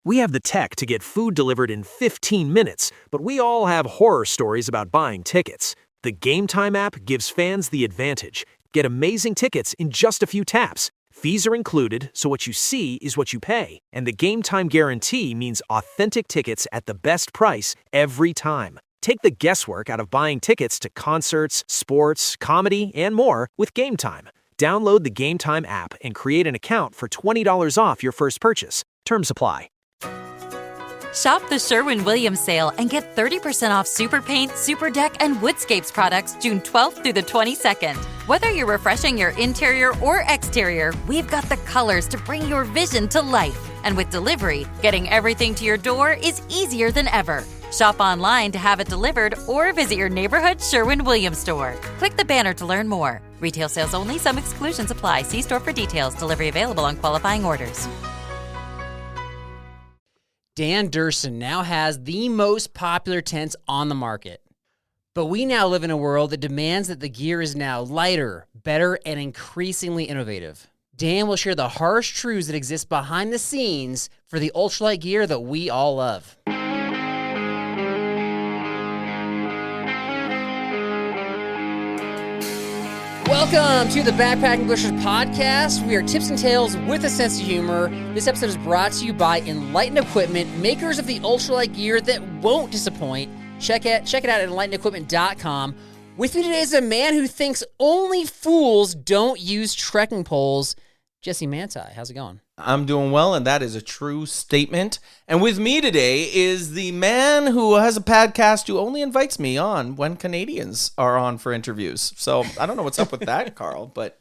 We have the tech to get food delivered in 15 minutes, but we all have horror stories about buying tickets. The Game Time app gives fans the advantage. Get amazing tickets in just a few taps. Fees are included, so what you see is what you pay. And the Game Time guarantee means authentic tickets at the best price every time. Take the guesswork out of buying tickets to concerts, sports, comedy, and more with Game Time. Download the Game Time app and create an account for $20 off your first purchase. Terms apply. Shop the Sherwin-Williams sale and get 30% off Super Paint, Super Deck, and Woodscapes products June 12th through the 22nd. Whether you're refreshing your interior or exterior, we've got the colors to bring your vision to life. And with delivery, getting everything to your door is easier than ever. Shop online to have it delivered or visit your neighborhood Sherwin-Williams store. Click the banner to learn more. Retail sales only. Some exclusions apply. See store for details. Delivery available on qualifying orders. Dan Durston now has the most popular tents on the market. But we now live in a world that demands that the gear is now lighter, better, and increasingly innovative. Dan will share the harsh truths that exist behind the scenes for the ultralight gear that we all love. Welcome to the Backpacking Blisters podcast. We are tips and tales with a sense of humor. This episode is brought to you by Enlightened Equipment, makers of the ultralight gear that won't disappoint. Check it out at enlightenedequipment.com. With me today is a man who thinks only fools don't use trekking poles. Jesse Manti, how's it going? I'm doing well, and that is a true statement. And with me today is the man who has a podcast who only invites me on when Canadians are on for interviews. So I don't know what's up with that, Carl, but...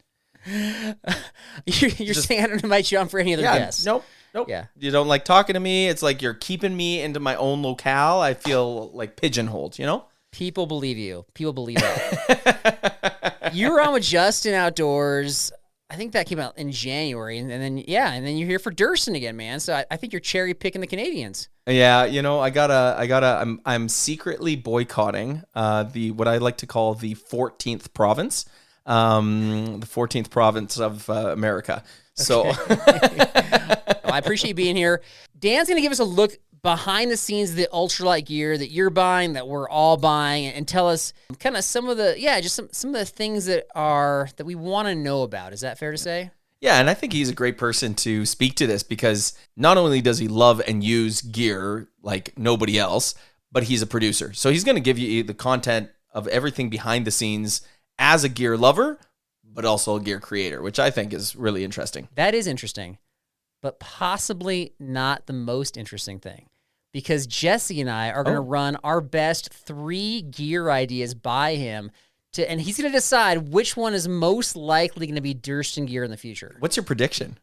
You're saying I don't invite you on for any other guests? Nope. Yeah. You don't like talking to me. It's like you're keeping me into my own locale. I feel like pigeonholed, you know? People believe you. People believe that. You were on with Justin Outdoors. I think that came out in January, and then you're here for Durston again, man. So I think you're cherry picking the Canadians. Yeah, you know, I'm secretly boycotting what I like to call the 14th province, the 14th province of America. So Well, I appreciate you being here. Dan's going to give us a look behind the scenes of the ultralight gear that you're buying, that we're all buying, and tell us kind of some of the things that we want to know about. Is that fair to say? Yeah, and I think he's a great person to speak to this because not only does he love and use gear like nobody else, but he's a producer. So he's going to give you the content of everything behind the scenes as a gear lover, but also a gear creator, which I think is really interesting. That is interesting, but possibly not the most interesting thing, because Jesse and I are going to run our best 3 gear ideas by him, and he's going to decide which one is most likely going to be Durston gear in the future. What's your prediction?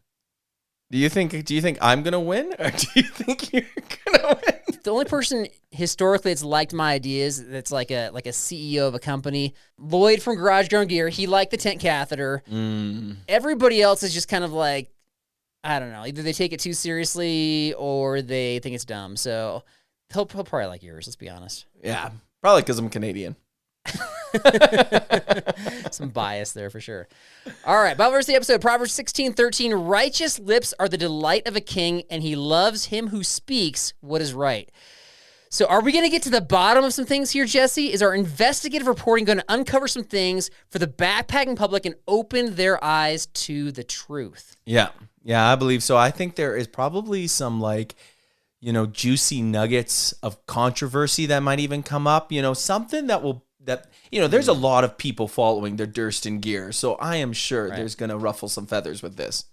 Do you think I'm going to win, or do you think you're going to win? The only person historically that's liked my ideas, that's like a CEO of a company, Lloyd from Garage Drone Gear, he liked the tent catheter. Everybody else is just kind of like, I don't know, either they take it too seriously or they think it's dumb. So he'll probably like yours, let's be honest. Yeah, probably because I'm Canadian. Some bias there for sure. All right, Bible verse of the episode, Proverbs 16:13. Righteous lips are the delight of a king, and he loves him who speaks what is right. So are we going to get to the bottom of some things here, Jesse? Is our investigative reporting going to uncover some things for the backpacking public and open their eyes to the truth? Yeah, I believe so. I think there is probably some juicy nuggets of controversy that might even come up. Something there's a lot of people following their Durston gear, so I am sure there's going to ruffle some feathers with this.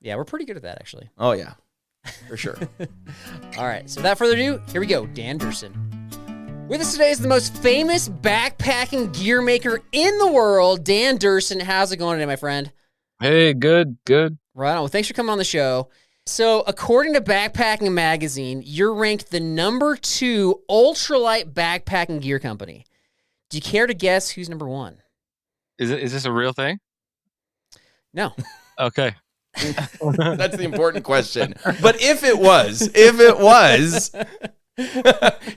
Yeah, we're pretty good at that, actually. Oh, yeah, for sure. All right, so without further ado, here we go, Dan Durston. With us today is the most famous backpacking gear maker in the world, Dan Durston. How's it going today, my friend? Hey, good. Right on. Well, thanks for coming on the show. So, according to Backpacking Magazine, you're ranked the number 2 ultralight backpacking gear company. Do you care to guess who's number 1? Is this a real thing? No. Okay. That's the important question. But if it was,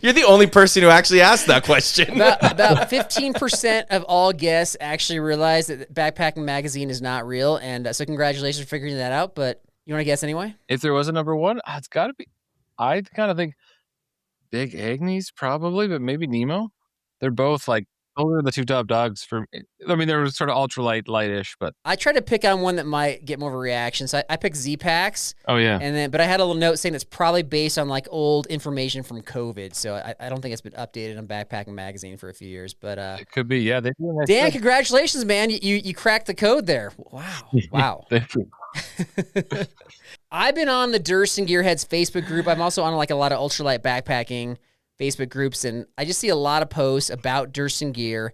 you're the only person who actually asked that question. About 15% of all guests actually realize that Backpacking Magazine is not real, and so congratulations for figuring that out, but you want to guess anyway? If there was a number 1, it's got to be... I kind of think Big Agnes probably, but maybe Nemo. They're both like those are the two top dogs for. I mean, they're sort of ultralight, lightish, but I tried to pick on one that might get more of a reaction, so I picked Zpacks. oh yeah, But I had a little note saying it's probably based on like old information from COVID, so I don't think it's been updated on Backpacking Magazine for a few years. But it could be. Yeah, they do. A nice Dan, job. congratulations, man! You cracked the code there. Wow. Thank you. I've been on the Durston Gearheads Facebook group. I'm also on like a lot of ultralight backpacking Facebook groups, and I just see a lot of posts about Durston Gear.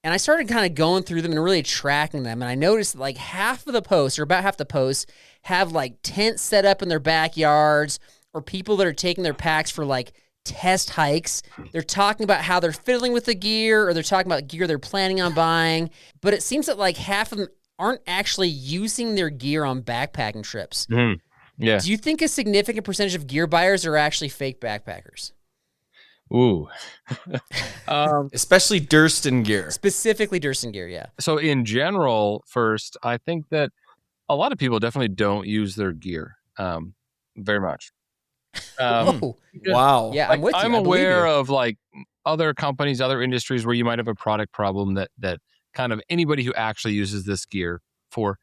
And I started kind of going through them and really tracking them. And I noticed like half of the posts, or about half the posts, have like tents set up in their backyards, or people that are taking their packs for like test hikes. They're talking about how they're fiddling with the gear, or they're talking about gear they're planning on buying. But it seems that like half of them aren't actually using their gear on backpacking trips. Mm-hmm. Yeah. Do you think a significant percentage of gear buyers are actually fake backpackers? Ooh. Especially Durston Gear. Specifically Durston Gear, yeah. So in general, first, I think that a lot of people definitely don't use their gear very much. Oh, Wow. yeah, I'm with you. I'm I believe aware you. of like other companies, other industries where you might have a product problem that kind of anybody who actually uses this gear for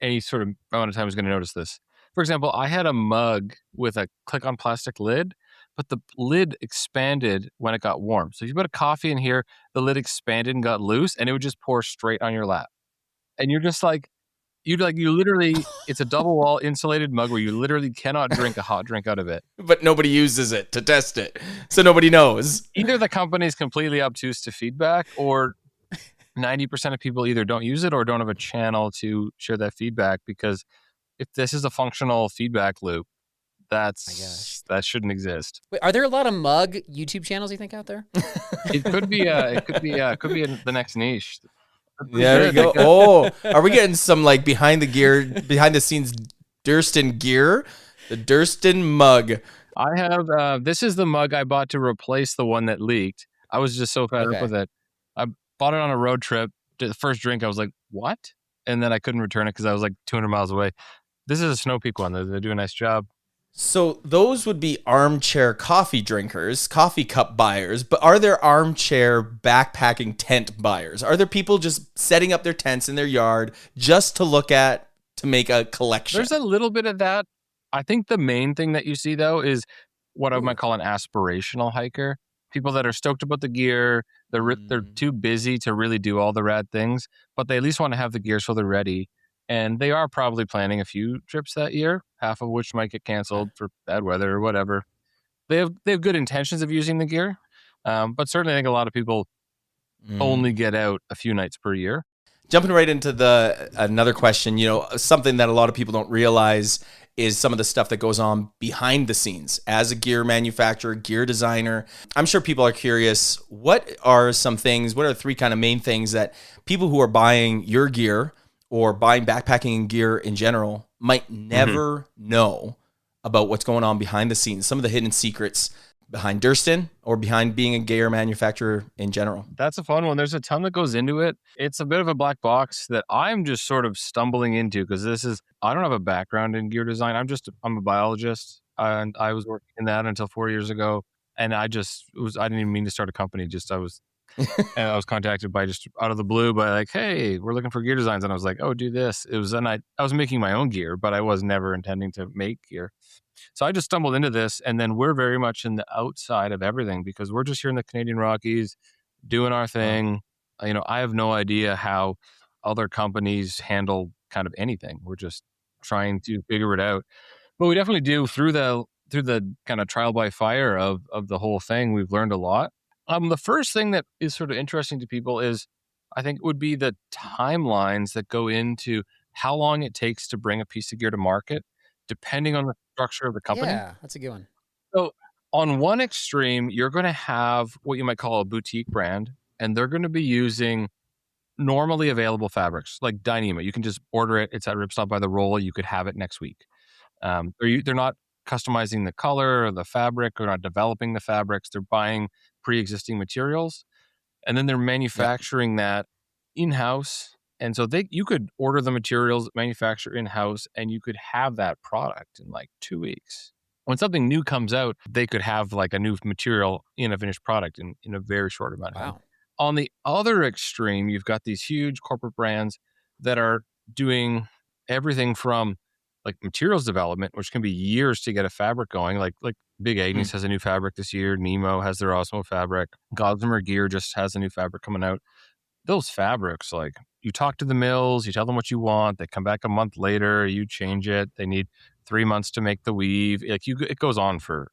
any sort of amount of time is going to notice this. For example, I had a mug with a click-on plastic lid, but the lid expanded when it got warm. So if you put a coffee in here, the lid expanded and got loose, and it would just pour straight on your lap. And you're just like, you literally, it's a double wall insulated mug where you literally cannot drink a hot drink out of it. But nobody uses it to test it. So nobody knows. Either the company is completely obtuse to feedback, or 90% of people either don't use it or don't have a channel to share that feedback, because if this is a functional feedback loop, that shouldn't exist. Wait, are there a lot of mug YouTube channels you think out there? It could be the next niche. There you go. Oh, are we getting some like behind the scenes Durston Gear? The Durston mug. I have this is the mug I bought to replace the one that leaked. I was just so fed up with it. I bought it on a road trip. The first drink, I was like, what? And then I couldn't return it because I was like 200 miles away. This is a Snow Peak one. They do a nice job. So those would be armchair coffee drinkers, coffee cup buyers, but are there armchair backpacking tent buyers? Are there people just setting up their tents in their yard just to look at, to make a collection? There's a little bit of that. I think the main thing that you see, though, is what I might call an aspirational hiker. People that are stoked about the gear. They're too busy to really do all the rad things, but they at least want to have the gear so they're ready. And they are probably planning a few trips that year, half of which might get canceled for bad weather or whatever. They have good intentions of using the gear, but certainly I think a lot of people only get out a few nights per year. Jumping right into another question, something that a lot of people don't realize is some of the stuff that goes on behind the scenes as a gear manufacturer, gear designer. I'm sure people are curious, what are 3 kind of main things that people who are buying your gear or buying backpacking gear in general might never know about what's going on behind the scenes, some of the hidden secrets behind Durston or behind being a gear manufacturer in general? That's a fun one. There's a ton that goes into it. It's a bit of a black box that I'm just sort of stumbling into because I don't have a background in gear design. I'm a biologist, and I was working in that until 4 years ago. And I didn't even mean to start a company. And I was contacted by just out of the blue by like, hey, we're looking for gear designs. And I was like, oh, do this. I was making my own gear, but I was never intending to make gear. So I just stumbled into this, and then we're very much in the outside of everything because we're just here in the Canadian Rockies doing our thing. I have no idea how other companies handle kind of anything. We're just trying to figure it out. But we definitely do through the kind of trial by fire of the whole thing. We've learned a lot. The first thing that is sort of interesting to people is, I think, would be the timelines that go into how long it takes to bring a piece of gear to market, depending on the structure of the company. Yeah, that's a good one. So on one extreme, you're going to have what you might call a boutique brand, and they're going to be using normally available fabrics like Dyneema. You can just order it. It's at Ripstop by the roll. You could have it next week. They're not customizing the color or the fabric, or not developing the fabrics. They're buying pre-existing materials, and then they're manufacturing that in-house. And so you could order the materials, manufacture in-house, and you could have that product in like 2 weeks. when something new comes out, they could have like a new material in a finished product in a very short amount of time. Wow. On the other extreme, you've got these huge corporate brands that are doing everything from like materials development, which can be years to get a fabric going. Like Big Agnes has a new fabric this year. Nemo has their Osmo fabric. Gossamer Gear just has a new fabric coming out. Those fabrics, like you talk to the mills, you tell them what you want. They come back a month later, you change it. They need 3 months to make the weave. It goes on for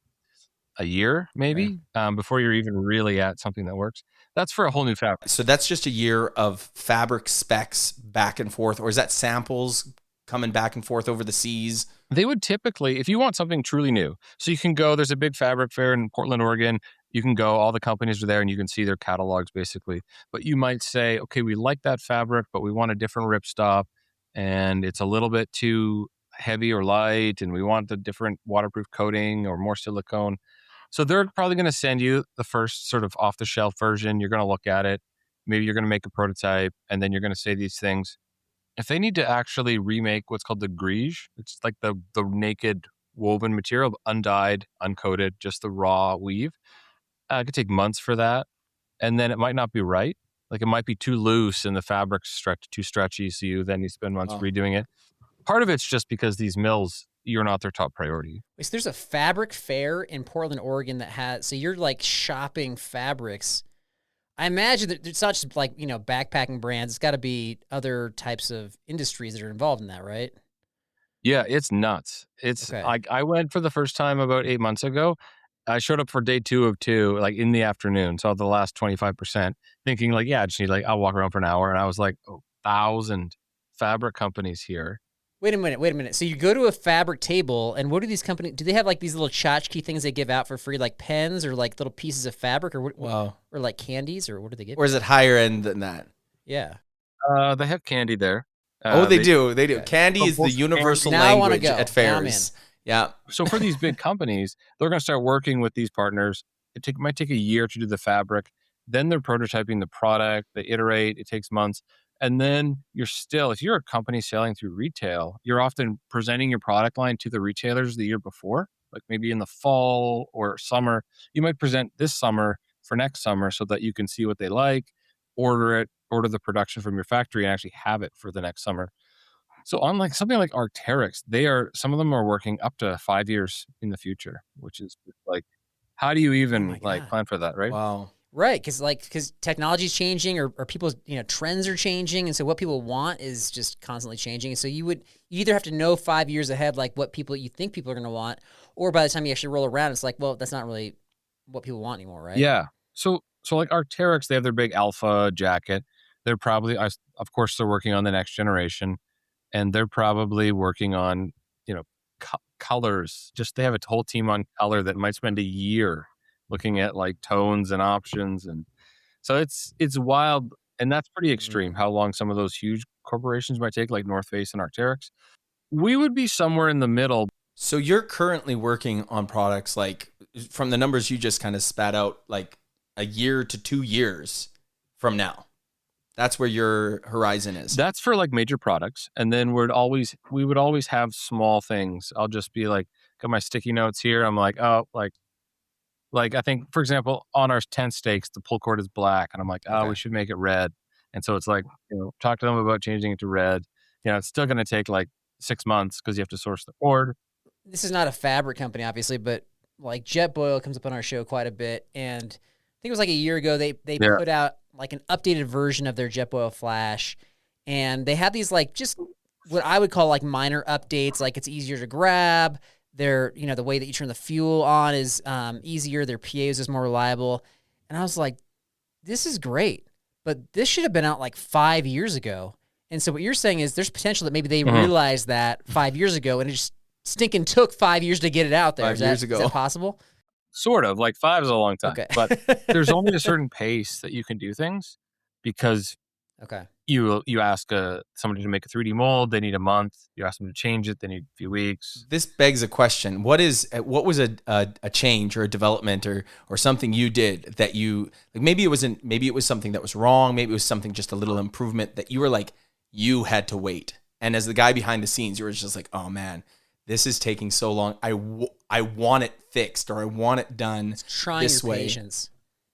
a year maybe before you're even really at something that works. That's for a whole new fabric. So that's just a year of fabric specs back and forth, or is that samples coming back and forth over the seas? They would typically, if you want something truly new, so you can go, there's a big fabric fair in Portland, Oregon. You can go, all the companies are there and you can see their catalogs basically. But you might say, okay, we like that fabric, but we want a different ripstop and it's a little bit too heavy or light and we want a different waterproof coating or more silicone. So they're probably going to send you the first sort of off-the-shelf version. You're going to look at it. Maybe you're going to make a prototype and then you're going to say these things. If they need to actually remake what's called the grige, it's like the naked woven material, undyed, uncoated, just the raw weave. It could take months for that. And then it might not be right. Like it might be too loose and the fabric's too stretchy. So you then you spend months redoing it. Part of it's just because these mills, you're not their top priority. So there's a fabric fair in Portland, Oregon that has, so you're like shopping fabrics. I imagine that it's not just like, backpacking brands. It's got to be other types of industries that are involved in that, right? Yeah, it's nuts. It's like I went for the first time about 8 months ago. I showed up for day 2 of 2, like in the afternoon. So the last 25%, thinking like, I just need I'll walk around for an hour. And I was like, 1,000 fabric companies here. Wait a minute. So you go to a fabric table, and what do these companies, do they have like these little tchotchke things they give out for free, like pens or like little pieces of fabric or or like candies, or what do they give? Or is it higher end than that? Yeah. They have candy there. They do. Okay. Candy is the universal now language at fairs. Yeah. So for these big companies, they're going to start working with these partners. It might take a year to do the fabric. Then they're prototyping the product. They iterate. It takes months. And then if you're a company selling through retail, you're often presenting your product line to the retailers the year before, like maybe in the fall or summer. You might present this summer for next summer so that you can see what they like, order the production from your factory and actually have it for the next summer. So unlike something like Arc'teryx, some of them are working up to 5 years in the future, which is like, how do you even plan for that, right? Wow. Right, because technology is changing, or people's trends are changing, and so what people want is just constantly changing. And so you either have to know 5 years ahead, like what you think people are going to want, or by the time you actually roll around, it's like, well, that's not really what people want anymore, right? Yeah. So like Arc'teryx, they have their big alpha jacket. They're probably, of course, they're working on the next generation, and they're probably working on colors. Just they have a whole team on color that might spend a year looking at like tones and options. And so it's wild. And that's pretty extreme how long some of those huge corporations might take, like North Face and Arc'teryx. We would be somewhere in the middle. So you're currently working on products like, from the numbers you just kind of spat out, like a year to 2 years from now. That's where your horizon is. That's for like major products. And then we would always have small things. I'll just be like, got my sticky notes here. I'm like, like I think, for example, on our tent stakes, the pull cord is black. And I'm like, we should make it red. And so it's like, talk to them about changing it to red. It's still going to take like 6 months because you have to source the cord. This is not a fabric company, obviously, but like Jetboil comes up on our show quite a bit. And I think it was like a year ago, they put out like an updated version of their Jetboil Flash. And they have these like just what I would call like minor updates, like it's easier to grab. Their, the way that you turn the fuel on is easier. Their PAs is more reliable. And I was like, this is great, but this should have been out like 5 years ago. And so what you're saying is there's potential that maybe they realized that 5 years ago and it just stinking took 5 years to get it out there. 5 years ago. Is that possible? Sort of. Like 5 is a long time. Okay. But there's only a certain pace that you can do things because you ask somebody to make a 3D mold, they need a month. You ask them to change it, they need a few weeks. This begs a question. What was a change or a development or something you did that you like, maybe it was something that was wrong, maybe it was something just a little improvement that you were like, you had to wait. And as the guy behind the scenes, you were just like, oh man, this is taking so long. I want it fixed, or I want it done Trying this your way. patience.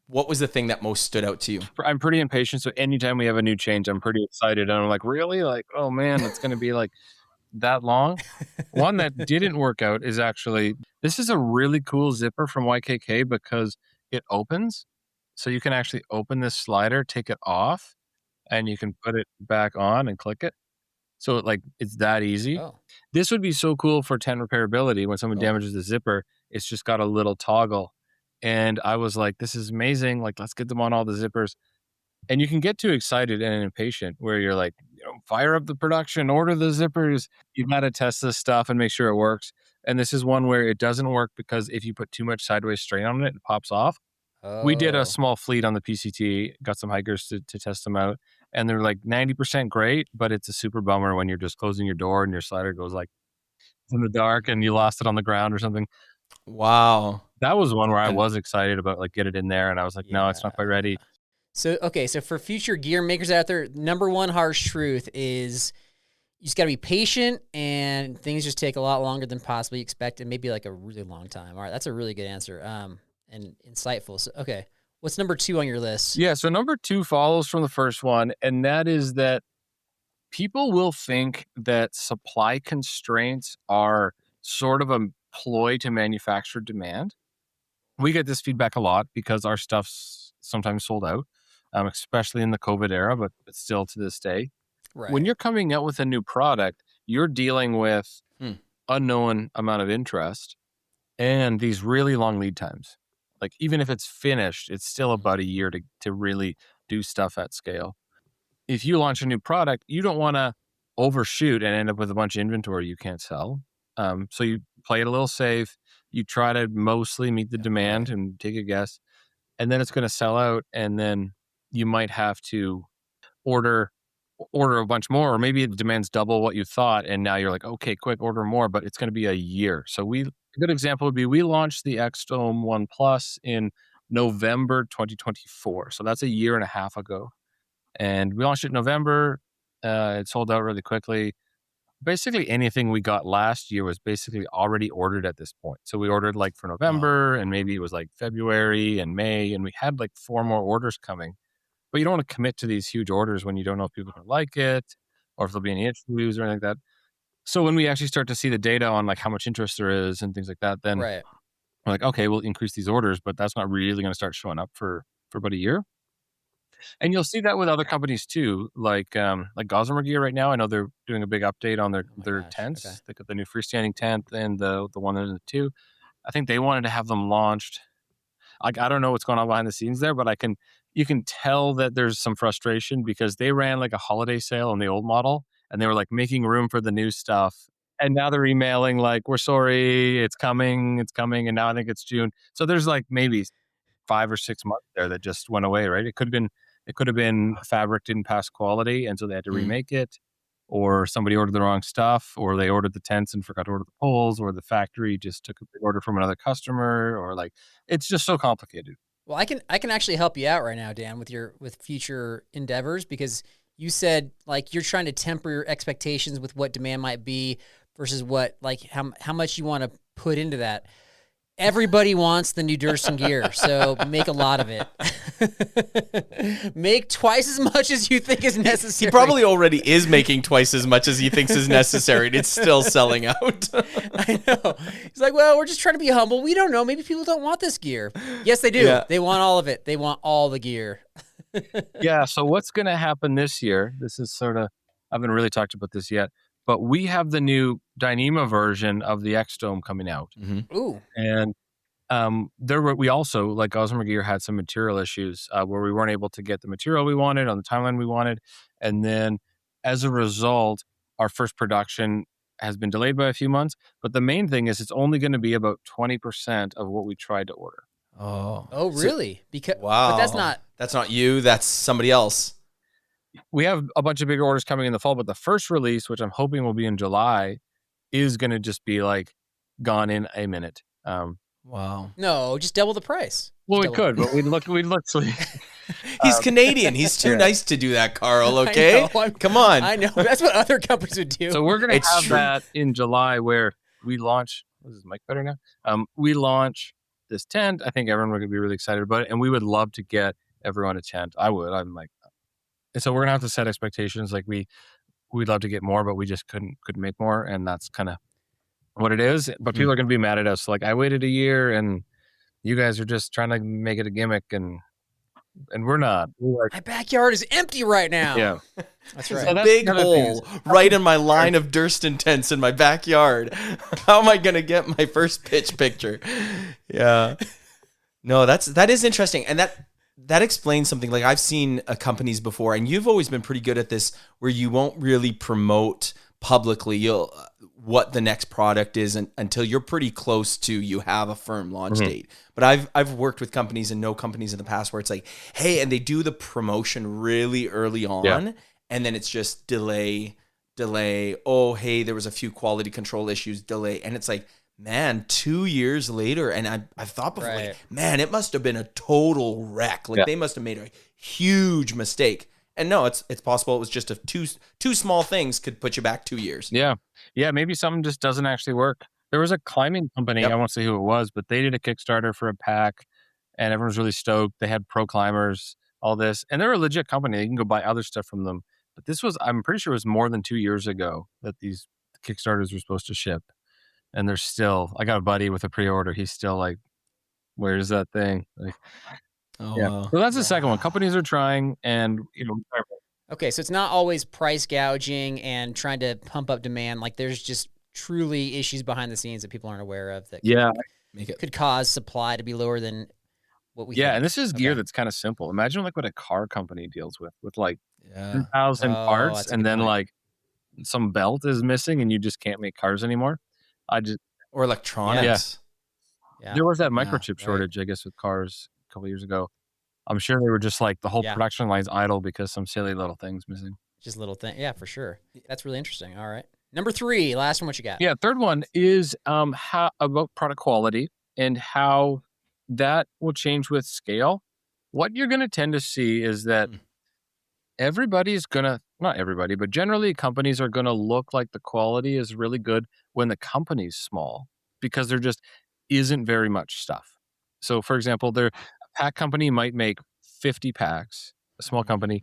What was the thing that most stood out to you? I'm pretty impatient, so anytime we have a new change, I'm pretty excited. And I'm like, really? Like, oh man, it's going to be like that long? One that didn't work out is actually, this is a really cool zipper from YKK because it opens. So you can actually open this slider, take it off, and you can put it back on and click it. So it's that easy. Oh. This would be so cool for 10 repairability. When someone damages the zipper, it's just got a little toggle. And I was like, this is amazing. Like, let's get them on all the zippers. And you can get too excited and impatient where you're like, fire up the production, order the zippers. You got to test this stuff and make sure it works. And this is one where it doesn't work because if you put too much sideways strain on it, it pops off. Oh. We did a small fleet on the PCT, got some hikers to test them out. And they're like 90% great, but it's a super bummer when you're just closing your door and your slider goes like in the dark and you lost it on the ground or something. Wow. That was one where I was excited about get it in there. And I was like, no, it's not quite ready. So for future gear makers out there, number one harsh truth is you just got to be patient and things just take a lot longer than possibly expected, maybe like a really long time. All right, that's a really good answer and insightful. So, okay, what's number 2 on your list? Yeah, so number 2 follows from the first one, and that is that people will think that supply constraints are sort of a ploy to manufacture demand. We get this feedback a lot because our stuff's sometimes sold out, especially in the COVID era, but still to this day. Right. When you're coming out with a new product, you're dealing with unknown amount of interest and these really long lead times. Like, even if it's finished, it's still about a year to really do stuff at scale. If you launch a new product, you don't want to overshoot and end up with a bunch of inventory you can't sell. So you play it a little safe. You try to mostly meet the demand and take a guess. And then it's going to sell out. And then you might have to order a bunch more, or maybe it demands double what you thought. And now you're like, okay, quick, order more, but it's going to be a year. So a good example would be we launched the X-Dome 1 Plus in November 2024. So that's a year and a half ago. And we launched it in November. It sold out really quickly. Basically anything we got last year was basically already ordered at this point. So we ordered for November and maybe it was February and May, and we had 4 more orders coming. But you don't want to commit to these huge orders when you don't know if people are going to like it or if there'll be any issues or anything like that. So when we actually start to see the data on how much interest there is and things like that, then we're like, okay, we'll increase these orders, but that's not really going to start showing up for about a year. And you'll see that with other companies too, like Gossamer Gear right now. I know they're doing a big update on their tents. Okay. They got the new freestanding tent and the 1 and the 2. I think they wanted to have them launched. I don't know what's going on behind the scenes there, but you can tell that there's some frustration because they ran a holiday sale on the old model and they were making room for the new stuff. And now they're emailing we're sorry, it's coming. And now I think it's June. So there's maybe 5 or 6 months there that just went away, right? It could have been fabric didn't pass quality, and so they had to remake it, or somebody ordered the wrong stuff, or they ordered the tents and forgot to order the poles, or the factory just took a big order from another customer, or it's just so complicated. Well, I can actually help you out right now, Dan, with future endeavors, because you said you're trying to temper your expectations with what demand might be versus what how much you want to put into that. Everybody wants the new Durston Gear, so make a lot of it. Make twice as much as you think is necessary. He probably already is making twice as much as he thinks is necessary, and it's still selling out. I know. He's like, well, we're just trying to be humble. We don't know. Maybe people don't want this gear. Yes, they do. Yeah. They want all of it. They want all the gear. Yeah, so what's going to happen this year? This is I haven't really talked about this yet. But we have the new Dyneema version of the X-Dome coming out. Mm-hmm. Ooh. And we also, like Gossamer Gear, had some material issues where we weren't able to get the material we wanted on the timeline we wanted. And then as a result, our first production has been delayed by a few months. But the main thing is it's only going to be about 20% of what we tried to order. Oh, really? Wow. But that's not you. That's somebody else. We have a bunch of bigger orders coming in the fall, but the first release, which I'm hoping will be in July, is going to just be gone in a minute. Wow. No, just double the price. Well, we could, but we'd look sweet. He's Canadian. He's too nice to do that, Carl, okay? Come on. I know. That's what other companies would do. So we're going to have that in July where launch. Is this mic better now? We launch this tent. I think everyone would be really excited about it, and we would love to get everyone a tent. I'm like, and so we're gonna have to set expectations. Like we'd love to get more, but we just couldn't make more, and that's kind of what it is. But people are gonna be mad at us. Like I waited a year, and you guys are just trying to make it a gimmick, and we're not. My backyard is empty right now. Yeah. That's There's right. a big hole right in my line of Durston tents in my backyard. How am I gonna get my first pitch picture? Yeah. No, that is interesting, and that explains something. Like I've seen companies before, and you've always been pretty good at this, where you won't really promote publicly what the next product is until you're pretty close to you have a firm launch date. But I've worked with companies and know companies in the past where it's like, hey, and they do the promotion really early on, and then it's just delay. Oh, hey, there was a few quality control issues, delay, and it's like, man, 2 years later, and I've thought before, like, man, it must have been a total wreck. Like they must have made a huge mistake. And no, it's possible it was just two small things could put you back 2 years. Yeah. Maybe something just doesn't actually work. There was a climbing company, I won't say who it was, but they did a Kickstarter for a pack, and everyone was really stoked. They had pro climbers, all this, and they're a legit company. You can go buy other stuff from them. But this was, I'm pretty sure it was more than 2 years ago that these Kickstarters were supposed to ship. And they're still, I got a buddy with a pre-order. He's still like, where's that thing? Like, So that's the second one. Companies are trying, and Okay, so it's not always price gouging and trying to pump up demand. Like there's just truly issues behind the scenes that people aren't aware of that could cause supply to be lower than what we think. And this is gear that's kind of simple. Imagine like what a car company deals with like 10,000 parts, and then like some belt is missing and you just can't make cars anymore. Or electronics. There was that microchip shortage, I guess, with cars a couple of years ago. I'm sure they were just like the whole production line's idle because some silly little thing's missing. Just little thing. Yeah, for sure. That's really interesting. All right. Number 3, last one, what you got? Yeah, third one is how about product quality and how that will change with scale. What you're going to tend to see is that everybody's going to, not everybody, but generally companies are going to look like the quality is really good when the company's small, because there just isn't very much stuff. So for example, a pack company might make 50 packs, a small company,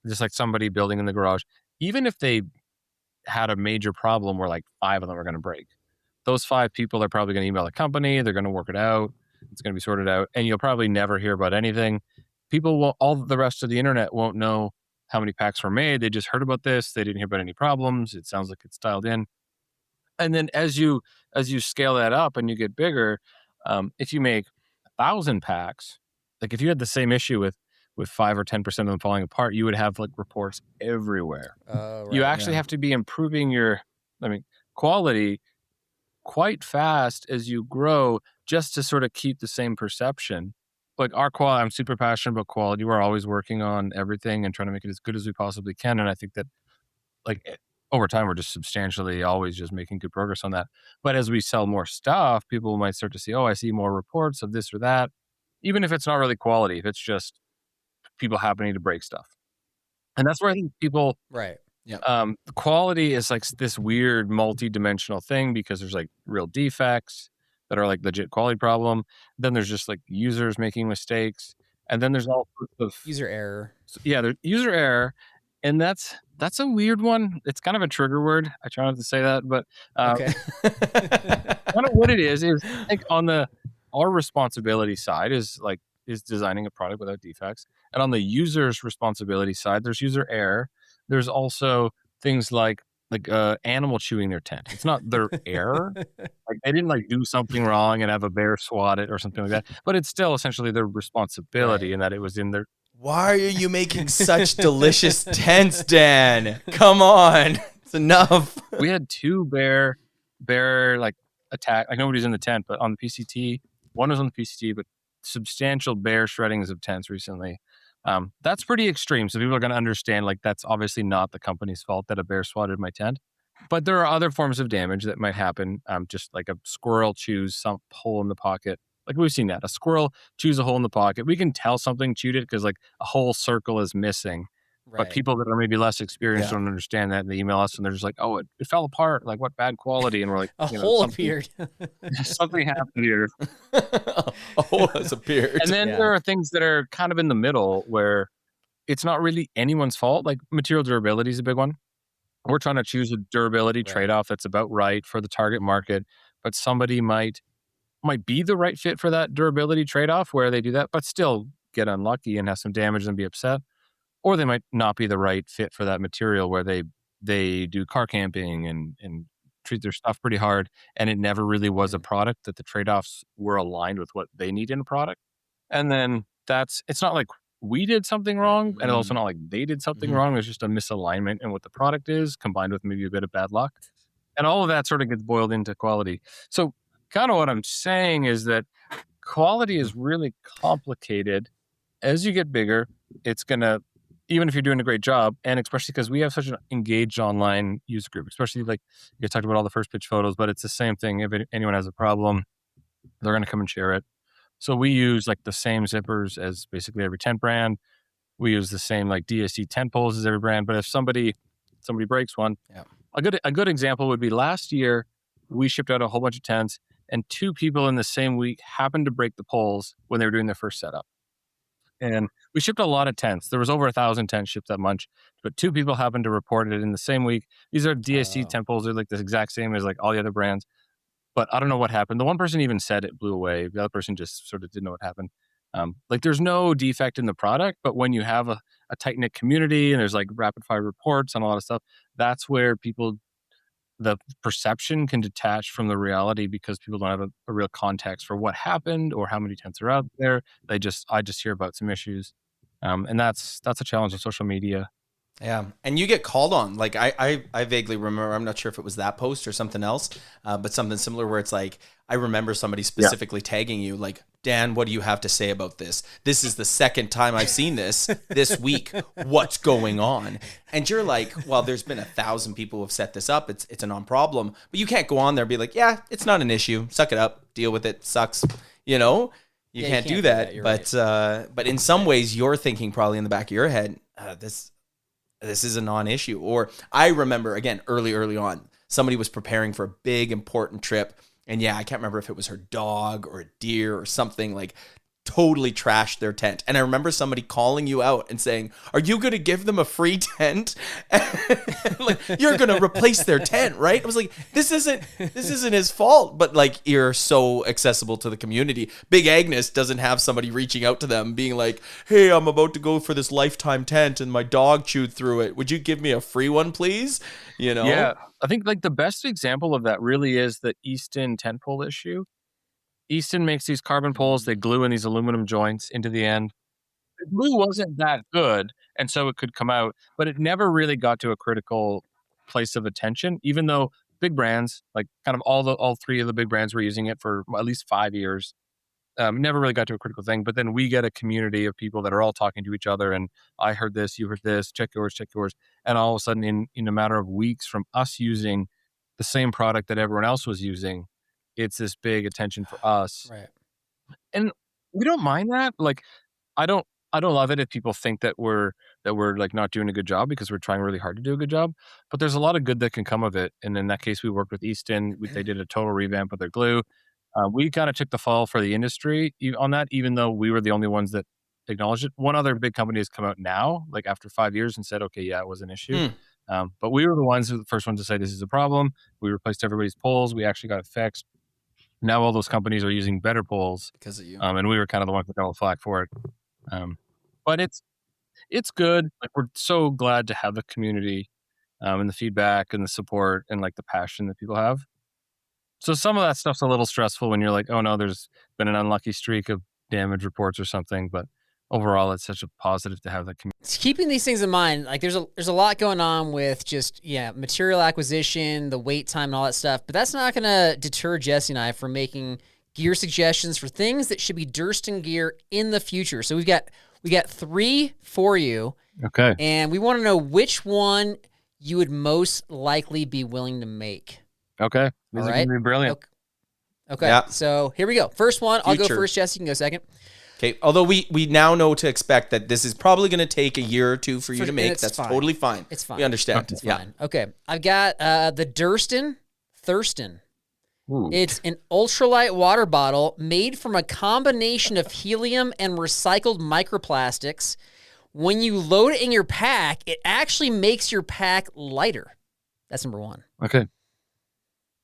just like somebody building in the garage. Even if they had a major problem where like 5 of them are going to break, those 5 people are probably going to email the company. They're going to work it out. It's going to be sorted out, and you'll probably never hear about anything. People will, all the rest of the internet won't know how many packs were made. They just heard about this. They didn't hear about any problems. It sounds like it's dialed in. And then as you scale that up and you get bigger, if you make 1,000 packs, like if you had the same issue with 5 or 10% of them falling apart, you would have like reports everywhere. You actually have to be improving your quality quite fast as you grow, just to sort of keep the same perception. Like our quality, I'm super passionate about quality. We're always working on everything and trying to make it as good as we possibly can. And I think that like over time, we're just substantially always just making good progress on that. But as we sell more stuff, people might start to see, I see more reports of this or that, even if it's not really quality, if it's just people happening to break stuff. And that's where I think people, the quality is like this weird multi-dimensional thing, because there's like real defects that are like legit quality problem. Then there's just like users making mistakes. And then there's all sorts of user error. There's user error. And that's a weird one. It's kind of a trigger word. I try not to say that, but kind of what it is I think on our responsibility side is designing a product without defects. And on the user's responsibility side, there's user error. There's also things like animal chewing their tent. It's not their error. Like they didn't do something wrong and have a bear swat it or something like that. But it's still essentially their responsibility in that it was in their. Why are you making such delicious tents, Dan? Come on. It's enough. We had 2 bear attack. Like nobody's in the tent, but on the PCT, one was on the PCT, but substantial bear shreddings of tents recently. That's pretty extreme. So people are going to understand that's obviously not the company's fault that a bear swatted my tent. But there are other forms of damage that might happen. Just like a squirrel chews some hole in the pocket. Like we've seen that. A squirrel chews a hole in the pocket. We can tell something chewed it because a whole circle is missing. But people that are maybe less experienced Yeah. don't understand that, and they email us and they're just like, "Oh, it fell apart. Like, what bad quality?" And we're like, A you know, hole something, appeared. something happened here. A hole has appeared. And then Yeah. there are things that are kind of in the middle where it's not really anyone's fault. Like material durability is a big one. We're trying to choose a durability Right. trade-off that's about right for the target market, but somebody might be the right fit for that durability trade-off where they do that, but still get unlucky and have some damage and be upset. Or they might not be the right fit for that material where they do car camping and treat their stuff pretty hard, and it never really was a product that the trade-offs were aligned with what they need in a product. And then it's not like we did something wrong, and it's also not like they did something wrong. There's just a misalignment in what the product is, combined with maybe a bit of bad luck. And all of that sort of gets boiled into quality. So kind of what I'm saying is that quality is really complicated. As you get bigger, it's going to, even if you're doing a great job, and especially because we have such an engaged online user group, especially like you talked about all the first pitch photos, but it's the same thing. If anyone has a problem, they're going to come and share it. So we use like the same zippers as basically every tent brand. We use the same like DSC tent poles as every brand. But if somebody breaks one, a good example would be last year we shipped out a whole bunch of tents, and 2 people in the same week happened to break the poles when they were doing their first setup. And we shipped a lot of tents. There was over 1,000 tents shipped that month, but 2 people happened to report it in the same week. These are DSC tent poles. They're like the exact same as like all the other brands. But I don't know what happened. The one person even said it blew away. The other person just sort of didn't know what happened. Like there's no defect in the product, but when you have a tight-knit community and there's like rapid fire reports on a lot of stuff, that's where the perception can detach from the reality because people don't have a real context for what happened or how many tents are out there. I just hear about some issues. And that's a challenge of social media. Yeah. And you get called on. Like I vaguely remember, I'm not sure if it was that post or something else, but something similar where it's like, I remember somebody specifically tagging you like, Dan, what do you have to say about this? This is the second time I've seen this week. What's going on? And you're like, well, there's been 1,000 people who have set this up. It's a non-problem, but you can't go on there and be like, yeah, it's not an issue. Suck it up. Deal with it. Sucks. You know, you can't do that. But in some ways you're thinking probably in the back of your head, this is a non-issue. Or I remember, again, early on, somebody was preparing for a big, important trip. And yeah, I can't remember if it was her dog or a deer or something, like totally trashed their tent. And I remember somebody calling you out and saying, are you going to give them a free tent? Like, you're going to replace their tent, right? I was like, this isn't his fault. But like, you're so accessible to the community. Big Agnes doesn't have somebody reaching out to them being like, hey, I'm about to go for this lifetime tent and my dog chewed through it. Would you give me a free one, please? You know? Yeah. I think like the best example of that really is the Easton tent pole issue. Easton makes these carbon poles. They glue in these aluminum joints into the end. The glue wasn't that good, and so it could come out, but it never really got to a critical place of attention, even though big brands, like kind of all 3 of the big brands were using it for at least 5 years. Never really got to a critical thing, but then we get a community of people that are all talking to each other, and I heard this, you heard this, check yours. And all of a sudden, in a matter of weeks from us using the same product that everyone else was using, it's this big attention for us. Right. And we don't mind that. Like, I don't love it if people think that we're like not doing a good job because we're trying really hard to do a good job. But there's a lot of good that can come of it. And in that case, we worked with Easton. They did a total revamp of their glue. We kind of took the fall for the industry on that, even though we were the only ones that acknowledged it. One other big company has come out now, like after 5 years, and said, okay, yeah, it was an issue. But we were the first ones to say this is a problem. We replaced everybody's poles. We actually got it fixed. Now all those companies are using better poles because of you. And we were kind of the ones that got all the flack for it. But it's good. Like, we're so glad to have the community and the feedback and the support and like the passion that people have. So some of that stuff's a little stressful when you're like, oh no, there's been an unlucky streak of damage reports or something. But overall, it's such a positive to have that community. Keeping these things in mind, like there's a lot going on with just material acquisition, the wait time, and all that stuff. But that's not going to deter Jesse and I from making gear suggestions for things that should be Durston Gear in the future. So we got 3 for you. Okay. And we want to know which one you would most likely be willing to make. Okay. These are going to be brilliant. Okay. Yeah. So here we go. First one, I'll go Future. first. Jesse, you can go second. Okay. Although we now know to expect that this is probably going to take a year or two for you to make. That's fine. totally fine. It's fine. We understand. It's fine. Okay. I've got the Thurston. Ooh. It's an ultralight water bottle made from a combination of helium and recycled microplastics. When you load it in your pack, it actually makes your pack lighter. That's number one. Okay.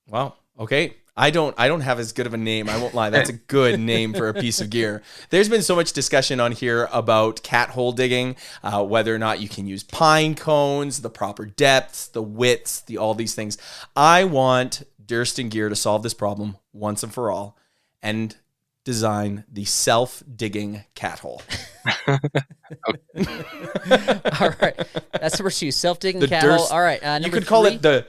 Wow. Okay. I don't have as good of a name. I won't lie. That's a good name for a piece of gear. There's been so much discussion on here about cat hole digging, whether or not you can use pine cones, the proper depths, the widths, all these things. I want Durston Gear to solve this problem once and for all and design the self-digging cat hole. All right. That's number two. Self-digging The cat Durst- hole. All right. Number You could call three. it the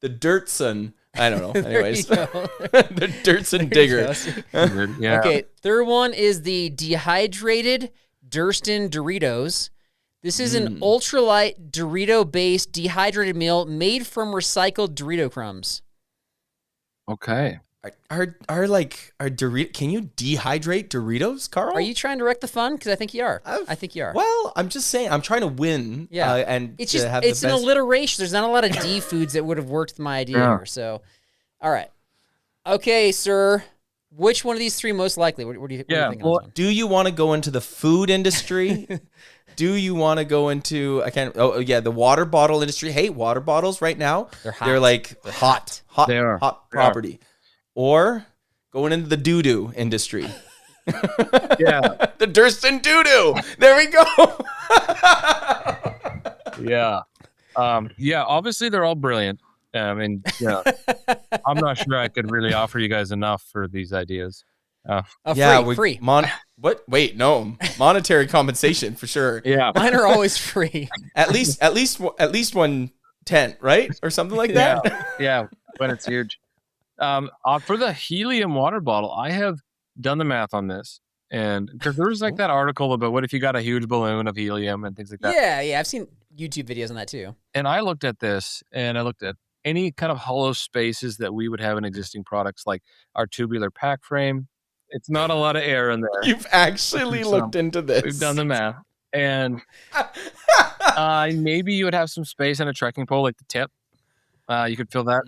Dirtson. I don't know. Anyways, There you go. the Dirtson digger. Yeah. Okay, third one is the dehydrated Durston Doritos. This is an ultralight Dorito-based dehydrated meal made from recycled Dorito crumbs. Okay. Are Doritos? Can you dehydrate Doritos, Carl? Are you trying to wreck the fun? Because I think you are. I've- I think you are. Well, I'm just saying. I'm trying to win. Yeah. And It's to just have it's the an best. alliteration. There's not a lot of D foods that would have worked with my idea Yeah. here. So, all right. Okay, sir. Which one of these three most likely? What do you think on this one? Do you want to go into the food industry? Do you want to go into the water bottle industry? Hey, water bottles right now. They're hot. They're like hot They are. hot They are. property. Or going into the doo-doo industry. Yeah. The Durston doo-doo. There we go. Yeah. Yeah. Obviously, they're all brilliant. And yeah, I'm not sure I could really offer you guys enough for these ideas. Free. What? Wait, no. Monetary compensation for sure. Yeah. Mine are always free. At least 110, right? Or something like that. Yeah. But it's huge. For the helium water bottle, I have done the math on this. And because there was like that article about what if you got a huge balloon of helium and things like that. Yeah. I've seen YouTube videos on that too. And I looked at this and I looked at any kind of hollow spaces that we would have in existing products, like our tubular pack frame. It's not a lot of air in there. You've actually So, looked into this. We've done the math. And maybe you would have some space on a trekking pole, like the tip. You could fill that.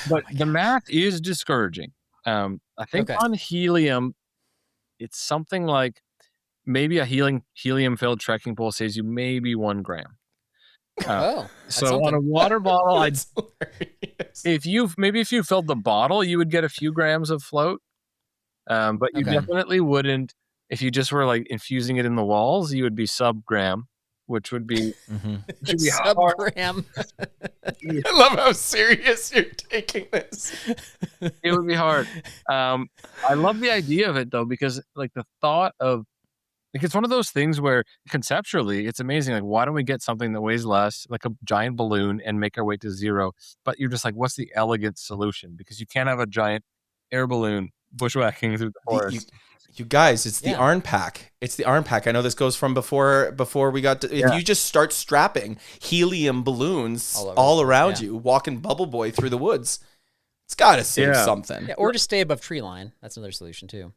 But the math is discouraging. I think on helium, it's something like maybe a helium-filled trekking pole saves you maybe 1 gram. That's So something. on a water bottle, That's hilarious. if you filled the bottle, you would get a few grams of float. But you definitely wouldn't if you just were like infusing it in the walls. You would be sub-gram, which would be should be hard. Sub-gram. I love how serious you're taking this. It would be hard. I love the idea of it though, because like the thought of like it's one of those things where conceptually it's amazing. Like, why don't we get something that weighs less, like a giant balloon, and make our way to zero? But you're just like, what's the elegant solution? Because you can't have a giant air balloon bushwhacking through the forest. You guys, it's the ARN pack. It's the ARN pack. I know this goes from before we got to. If you just start strapping helium balloons all around you, walking Bubble Boy through the woods, it's got to save something. Yeah, or just stay above tree line. That's another solution too.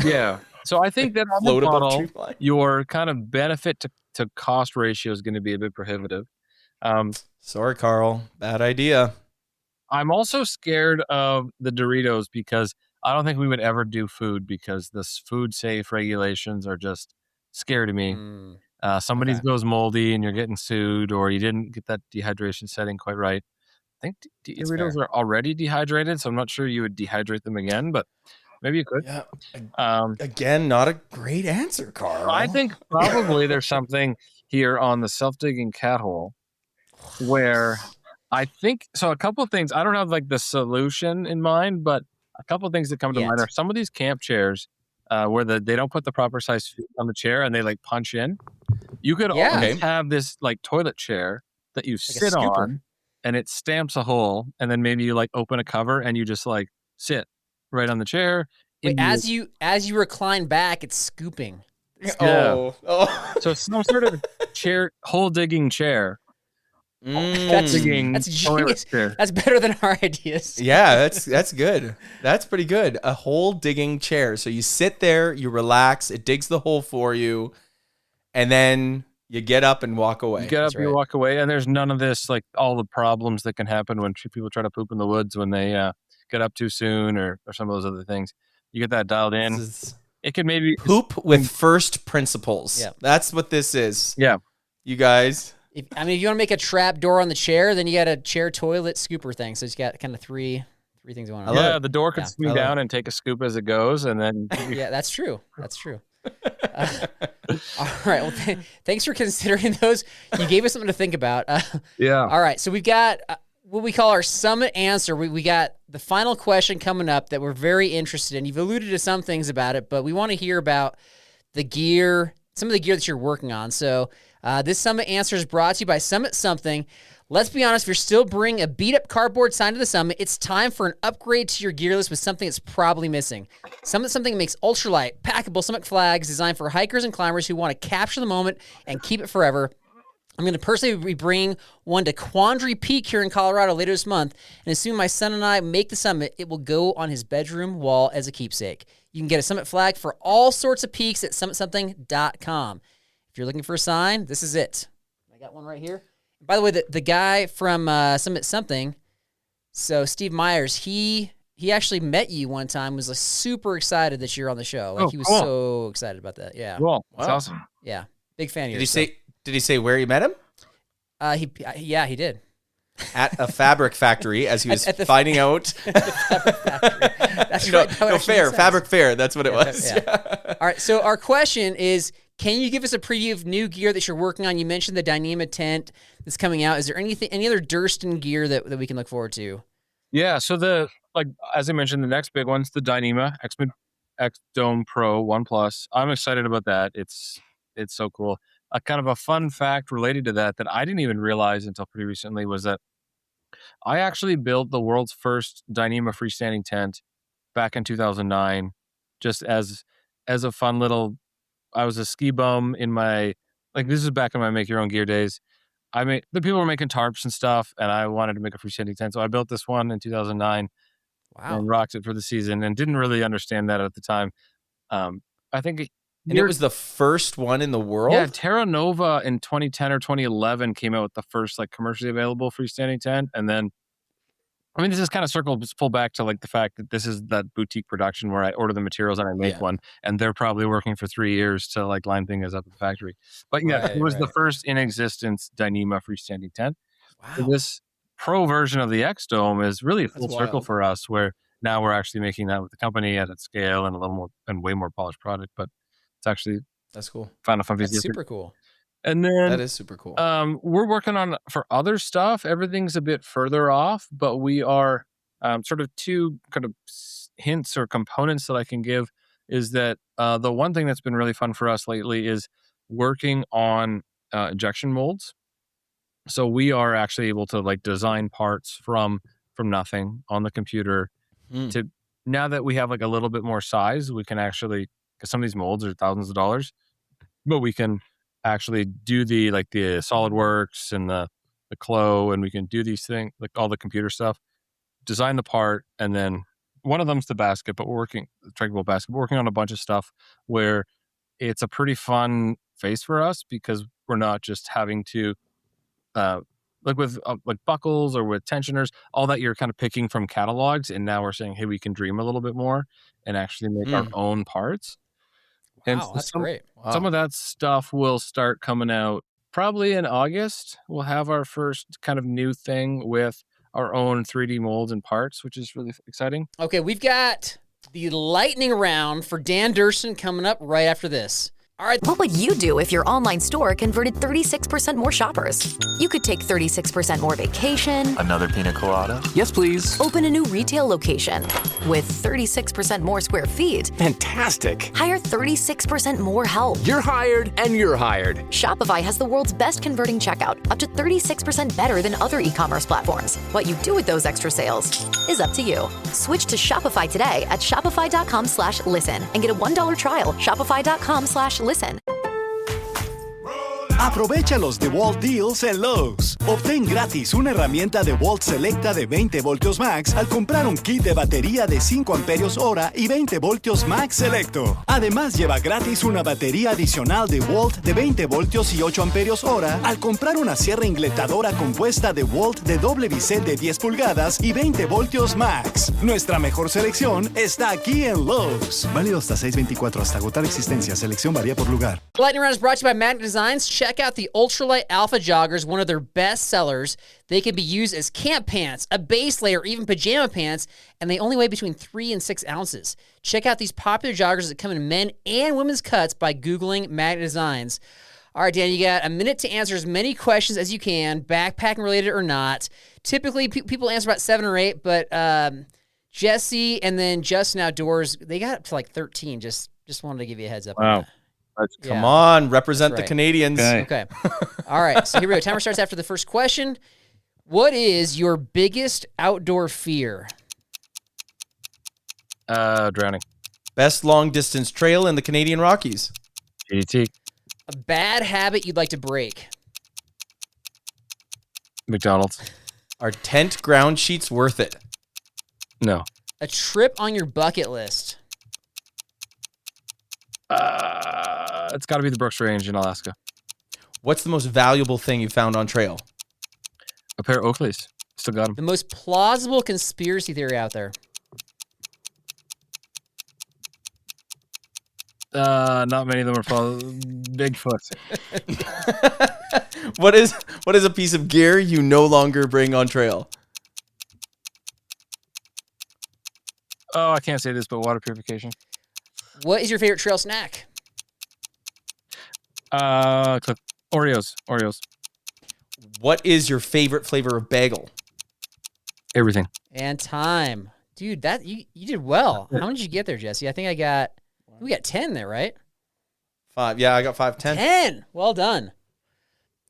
Yeah. So I think that on Float the above bottle, tree line. your kind of benefit to cost ratio is going to be a bit prohibitive. Sorry, Carl. Bad idea. I'm also scared of the Doritos because I don't think we would ever do food because the food safe regulations are just scary to me. Somebody's goes moldy and you're getting sued, or you didn't get that dehydration setting quite right. I think Doritos are already dehydrated, so I'm not sure you would dehydrate them again, but maybe you could. Yeah. Again, not a great answer, Carl. I think probably there's something here on the self-digging cat hole where I think so. A couple of things. I don't have like the solution in mind, but a couple of things that come to mind are some of these camp chairs where they don't put the proper size feet on the chair and they like punch in. You could always have this like toilet chair that you sit on and it stamps a hole, and then maybe you like open a cover and you just like sit right on the chair. Wait, as you recline back, it's scooping. So some sort of chair, hole digging chair That's genius. That's better than our ideas. Yeah, that's good. That's pretty good. A hole digging chair. So you sit there, you relax, it digs the hole for you, and then you get up and walk away. You get up, you walk away, and there's none of this, like all the problems that can happen when people try to poop in the woods when they get up too soon or some of those other things. You get that dialed in. It could maybe poop with first principles. Yeah. That's what this is. Yeah. You guys. If you want to make a trap door on the chair, then you got a chair toilet scooper thing. So it's got kind of three things going on. Yeah, the door could swing down and take a scoop as it goes, and then yeah, that's true. That's true. All right. Well, thanks for considering those. You gave us something to think about. Yeah. All right. So we've got what we call our summit answer. We got the final question coming up that we're very interested in. You've alluded to some things about it, but we want to hear about the gear, some of the gear that you're working on. So this summit answer is brought to you by Summit Something. Let's be honest, if you're still bringing a beat-up cardboard sign to the summit, it's time for an upgrade to your gear list with something that's probably missing. Summit Something makes ultralight, packable summit flags designed for hikers and climbers who want to capture the moment and keep it forever. I'm going to personally be bringing one to Quandary Peak here in Colorado later this month, and as soon as my son and I make the summit, it will go on his bedroom wall as a keepsake. You can get a summit flag for all sorts of peaks at summitsomething.com. If you're looking for a sign, this is it. I got one right here. By the way, the guy from Summit Something, so Steve Myers, he actually met you one time, was super excited that you're on the show. Like he was so excited about that. Yeah. Cool. That's awesome. Yeah. Big fan of yours. Did he say where you met him? He did. At a fabric factory as he was finding out. That's right. No, fair. Fabric fair. That's what it was. Yeah. All right. So our question is, can you give us a preview of new gear that you're working on? You mentioned the Dyneema tent that's coming out. Is there any other Durston gear that we can look forward to? Yeah. So as I mentioned, the next big one's the Dyneema X Dome Pro 1 Plus. I'm excited about that. It's so cool. A kind of a fun fact related to that I didn't even realize until pretty recently was that I actually built the world's first Dyneema freestanding tent back in 2009, just as a fun little. I was a ski bum in my, this is back in my make your own gear days. The people were making tarps and stuff, and I wanted to make a freestanding tent. So I built this one in 2009. Wow. And rocked it for the season and didn't really understand that at the time. I think it was the first one in the world? Yeah, Terra Nova in 2010 or 2011 came out with the first commercially available freestanding tent. And then, this is kind of circles full back to the fact that this is that boutique production where I order the materials and I make one, and they're probably working for 3 years to line things up at the factory. But yeah, it was the first in existence Dyneema freestanding tent. Wow. So this pro version of the X Dome is really a full circle for us, where now we're actually making that with the company at its scale and a little more and way more polished product. But it's actually that's cool. Found a fun piece. That's super cool. And then that is super cool. We're working on for other stuff. Everything's a bit further off, but we are sort of two kind of hints or components that I can give is that the one thing that's been really fun for us lately is working on injection molds. So we are actually able to design parts from nothing on the computer to now that we have a little bit more size, we can actually, because some of these molds are thousands of dollars, but we can actually do the SolidWorks and the Clo, and we can do these things, all the computer stuff, design the part, and then one of them's the basket, but we're working on a bunch of stuff where it's a pretty fun phase for us because we're not just having to with buckles or with tensioners, all that you're kind of picking from catalogs, and now we're saying, hey, we can dream a little bit more and actually make our own parts. Wow, so that's great. Wow. Some of that stuff will start coming out probably in August. We'll have our first kind of new thing with our own 3D molds and parts, which is really exciting. Okay, we've got the lightning round for Dan Durston coming up right after this. All right. What would you do if your online store converted 36% more shoppers? You could take 36% more vacation. Another pina colada? Yes, please. Open a new retail location with 36% more square feet. Fantastic. Hire 36% more help. You're hired and you're hired. Shopify has the world's best converting checkout, up to 36% better than other e-commerce platforms. What you do with those extra sales is up to you. Switch to Shopify today at shopify.com/listen and get a $1 trial. Shopify.com/listen. Aprovecha los DeWalt Deals en Lowe's. Obtén gratis una herramienta DeWalt Selecta de 20 voltios max al comprar un kit de batería de 5 amperios hora y 20 voltios max selecto. Además, lleva gratis una batería adicional DeWalt de 20 voltios y 8 amperios hora al comprar una sierra ingletadora compuesta DeWalt de doble bisel de 10 pulgadas y 20 voltios max. Nuestra mejor selección está aquí en Lowe's. Válido hasta 6/24 hasta agotar existencia. Selección varía por lugar. Lightning Round is brought to you by Magnet Designs. Check out the Ultralight Alpha Joggers, one of their best sellers. They can be used as camp pants, a base layer, or even pajama pants, and they only weigh between 3 and 6 ounces. Check out these popular joggers that come in men and women's cuts by Googling Magnet Designs. All right, Dan, you got a minute to answer as many questions as you can, backpacking related or not. Typically, people answer about 7 or 8, but Jesse and then Justin Outdoors, they got up to like 13. Just wanted to give you a heads up. Wow. Come on, represent That's the right. Canadians. Okay. All right, so here we go. Timer starts after the first question. What is your biggest outdoor fear? Drowning. Best long distance trail in the Canadian Rockies. GT. A bad habit you'd like to break? McDonald's. Are tent ground sheets worth it? No. A trip on your bucket list? It's got to be the Brooks Range in Alaska. What's the most valuable thing you found on trail? A pair of Oakleys. Still got them. The most plausible conspiracy theory out there? Not many of them are Bigfoot. What is a piece of gear you no longer bring on trail? Oh, I can't say this, but water purification. What is your favorite trail snack? Oreos. What is your favorite flavor of bagel? Everything. And time. Dude, that you did well. How many did you get there, Jesse? I think we got 10 there, right? 5. Yeah, I got 5, 10. 10. Well done.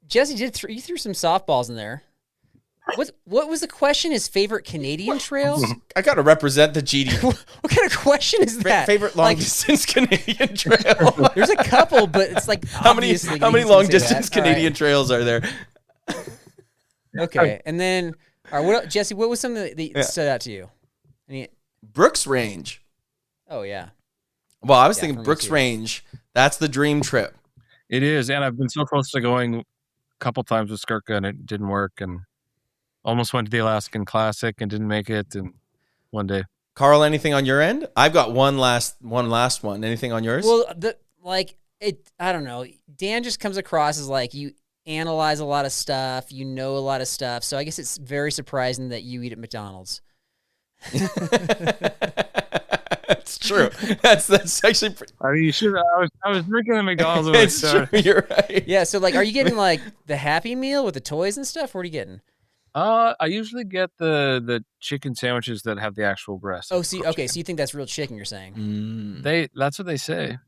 Jesse, you threw some softballs in there. What was the question? His favorite Canadian trails? I got to represent the GD. What kind of question is that? Favorite long distance Canadian trail. There's a couple, but it's like how many long distance Canadian trails are there? Okay, and then all right, Jesse, what was something that stood out to you? Brooks Range. Oh yeah. Well, I was thinking for me Brooks too. Range. That's the dream trip. It is, and I've been so close to going a couple times with Skirka, and it didn't work, and almost went to the Alaskan Classic and didn't make it, and one day. Carl, anything on your end? I've got one last one. Anything on yours? Well, I don't know. Dan just comes across as like you analyze a lot of stuff, you know a lot of stuff. So I guess it's very surprising that you eat at McDonald's. It's true. That's actually. I mean, you should. I was drinking the McDonald's. When It's true. You're right. Yeah. So like, are you getting like the Happy Meal with the toys and stuff? What are you getting? I usually get the chicken sandwiches that have the actual breast. Oh, see, okay. So you think that's real chicken? You're saying? That's what they say.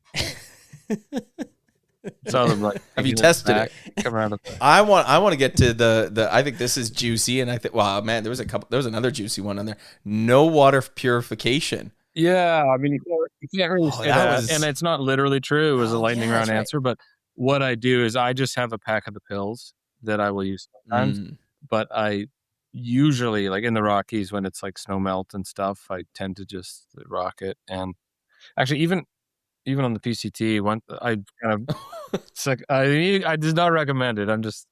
So I'm like, Have you tested it? Come around with that. I want to get to the. I think this is juicy, and I think, wow, man, there was another juicy one on there. No water purification. Yeah, I mean, you can't really say that, was- and it's not literally true. It was a lightning yeah, round that's right. answer, but what I do is I just have a pack of the pills that I will use sometimes. But I usually, like in the Rockies, when it's like snow melt and stuff, I tend to just rock it. And actually, even on the PCT, I kind of it's like I did not recommend it. I'm just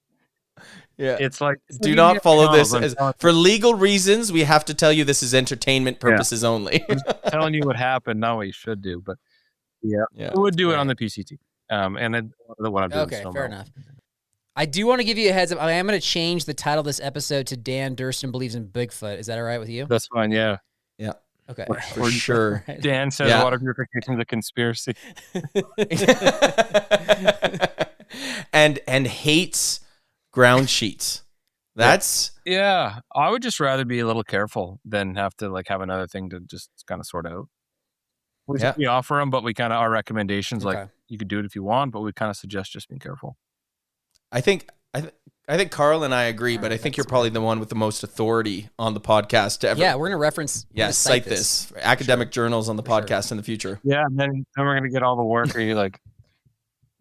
it's like Do not follow this for legal reasons. We have to tell you this is entertainment purposes only. I'm just telling you what happened, not what you should do. But yeah. I would do it on the PCT. And then what I'm doing. Okay, fair enough. I do want to give you a heads up. I am going to change the title of this episode to Dan Durston Believes in Bigfoot. Is that all right with you? That's fine, yeah. Yeah. Okay. For sure. Dan says water purification is a conspiracy. and hates ground sheets. That's yeah. I would just rather be a little careful than have to like have another thing to just kind of sort out. We offer them, but we kind of our recommendations like you could do it if you want, but we kind of suggest just being careful. I think Carl and I agree, but I think you're probably the one with the most authority on the podcast to ever. Yeah, we're going to reference. Cite this for academic journals on the podcast in the future. Yeah, and then we're going to get all the work. Are you like?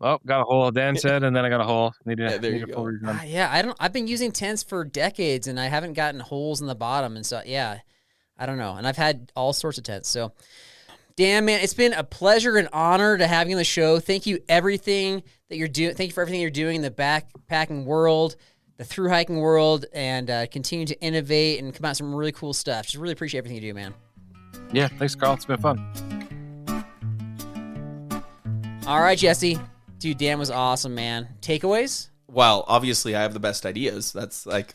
Oh, got a hole. Dan said, and then I got a hole. Need Yeah, there need you a full go. redone. I've been using tents for decades, and I haven't gotten holes in the bottom, and so yeah, I don't know. And I've had all sorts of tents. So, Dan, man, it's been a pleasure and honor to have you on the show. Thank you everything that you're doing. Thank you for everything you're doing in the backpacking world, the thru hiking world, and continue to innovate and come out with some really cool stuff. Just really appreciate everything you do, man. Yeah, thanks, Carl. It's been fun. All right, Jesse. Dude, Dan was awesome, man. Takeaways? Well, obviously I have the best ideas. That's like,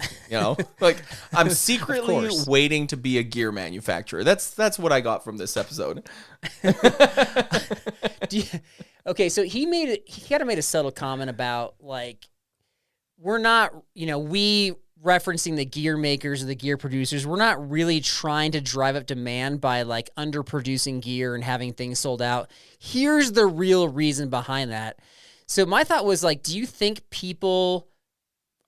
like I'm secretly waiting to be a gear manufacturer. That's what I got from this episode. Okay, so he kind of made a subtle comment about like, we're not, we referencing the gear makers or the gear producers, we're not really trying to drive up demand by like underproducing gear and having things sold out. Here's the real reason behind that. So my thought was like, do you think people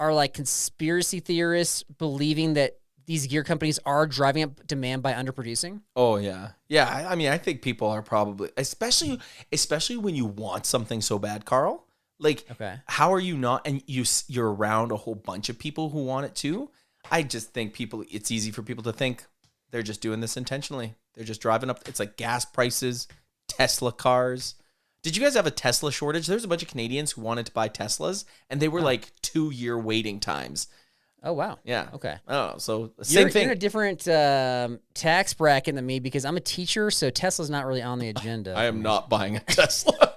are like conspiracy theorists believing that these gear companies are driving up demand by underproducing? Oh yeah. Yeah. I mean, I think people are probably, especially when you want something so bad, Carl, like, how are you not, and you're around a whole bunch of people who want it too. I just think it's easy for people to think they're just doing this intentionally. They're just driving up. It's like gas prices, Tesla cars. Did you guys have a Tesla shortage? There's a bunch of Canadians who wanted to buy Teslas, and they were like 2-year waiting times. Oh, wow. Yeah. Okay. Oh, so same thing. You're in a different tax bracket than me because I'm a teacher, so Tesla's not really on the agenda. I am not buying a Tesla.